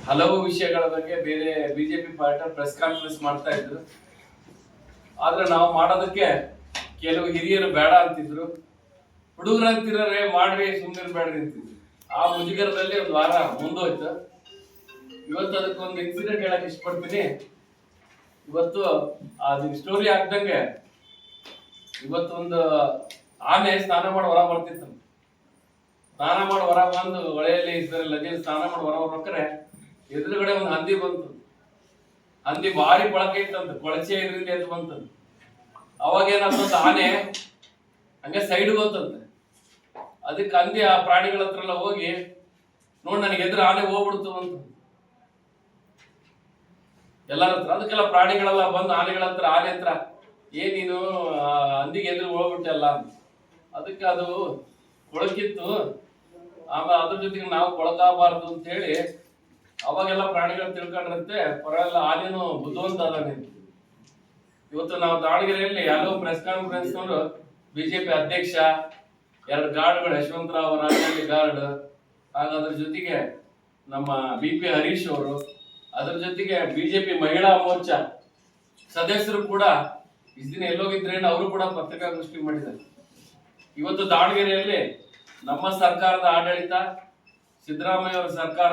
ಹಲವು ವಿಷಯಗಳ ಬಗ್ಗೆ ಬೇರೆ ಬಿಜೆಪಿ ಪಾರ್ಟಿ ಪ್ರೆಸ್ ಕಾನ್ಫರೆನ್ಸ್ ಮಾಡ್ತಾ ಇದ್ರು. ಆದ್ರೆ ನಾವು ಮಾಡೋದಕ್ಕೆ ಕೆಲವು ಹಿರಿಯರು ಬೇಡ ಅಂತಿದ್ರು, ಹುಡುಗರು ಅಂತಿರೇ ಮಾಡ್ರಿ ಸುಮ್ಮನೆ ಬೇಡ್ರಿ ಅಂತಿದ್ರು. ಆ ಮುಜುಗರದಲ್ಲಿ ಒಂದು ವಾರ ಮುಂದೋಯ್ತು. ಇವತ್ತು ಅದಕ್ಕೊಂದು ಇನ್ಸಿಡೆಂಟ್ ಹೇಳಕ್ ಇಷ್ಟಪಡ್ತೀನಿ. ಇವತ್ತು ಅದು ಸ್ಟೋರಿ ಆಗ್ದಂಗೆ ಇವತ್ತು ಒಂದು ಆನೆ ಸ್ನಾನ ಮಾಡಿ ಹೊರ ಬರ್ತಿತ್ತು. ಸ್ನಾನ ಮಾಡಿ ಹೊರ ಬಂದು ಹೊಳೆಯಲ್ಲಿ ಲಗೇಜ್ ಸ್ನಾನ ಮಾಡಿ ಹೊರ ಬರ್ಬೇಕಾರೆ ಎದುರುಗಡೆ ಒಂದು ಹಂದಿ ಬಂತು. ಹಂದಿ ಭಾರಿ ಕೊಳಕೆ ಇತ್ತಂತ, ಕೊಳಚೆ ಇದರಿಂದ ಎದ್ದು ಬಂತಂತ. ಅವಾಗ ಏನಾಗ್ತಂತ, ಆನೆ ಹಂಗೆ ಸೈಡ್ ಬಂತಂತೆ. ಅದಕ್ಕೆ ಹಂದಿ ಆ ಪ್ರಾಣಿಗಳ ಹತ್ರ ಎಲ್ಲ ಹೋಗಿ ನೋಡ್ ನನಗೆ ಎದುರು ಆನೆ ಹೋಗ್ಬಿಡ್ತು ಅಂತ ಎಲ್ಲರ ಹತ್ರ. ಅದಕ್ಕೆಲ್ಲ ಪ್ರಾಣಿಗಳೆಲ್ಲ ಬಂದು ಆನೆ ಹತ್ರ ಏನ್ ನೀನು ಹಂದಿಗೆ ಎದುರು ಹೋಗ್ಬಿಟ್ಟಲ್ಲ. ಅದಕ್ಕೆ ಅದು ಕೊಳಕಿತ್ತು, ಆಮೇಲೆ ಅದ್ರ ಜೊತೆಗೆ ನಾವು ಕೊಳಕಾಗಬಾರ್ದು ಅಂತ ಹೇಳಿ ಅವಾಗೆಲ್ಲ ಪ್ರಾಣಿಗಳು ತಿಳ್ಕೊಂಡ್ರಂತೆ. ಪರಲ್ಲ ಆನೇನು ಬುದ್ಧಿವಂತ ಅದಾನೆ. ಇವತ್ತು ನಾವು ದಾವಣಗೆರೆಯಲ್ಲಿ ಹಲವು ಪ್ರೆಸ್ ಕಾನ್ಫರೆನ್ಸ್ ನವರು ಬಿಜೆಪಿ ಅಧ್ಯಕ್ಷ, 2 ಗಾರ್ಡ್ಗಳು, ಯಶವಂತರಾವ್ ರಾಜಲ್ಲಿ ಗಾರ್ಡ್, ಅದ್ರ ಜೊತೆಗೆ ನಮ್ಮ BP ಹರೀಶ್ ಅವರು, ಅದ್ರ ಜೊತೆಗೆ ಬಿಜೆಪಿ ಮಹಿಳಾ ಮೋರ್ಚಾ ಸದಸ್ಯರು ಕೂಡ ಇಷ್ಟು ದಿನ ಎಲ್ಲೋಗಿದ್ರೇನು ಅವರು ಕೂಡ ಪತ್ರಿಕಾಗೋಷ್ಠಿ ಮಾಡಿದ್ದಾರೆ. ಇವತ್ತು ದಾವಣಗೆರೆಯಲ್ಲಿ ನಮ್ಮ ಸರ್ಕಾರದ ಆಡಳಿತ, ಸಿದ್ದರಾಮಯ್ಯ ಅವರ ಸರ್ಕಾರ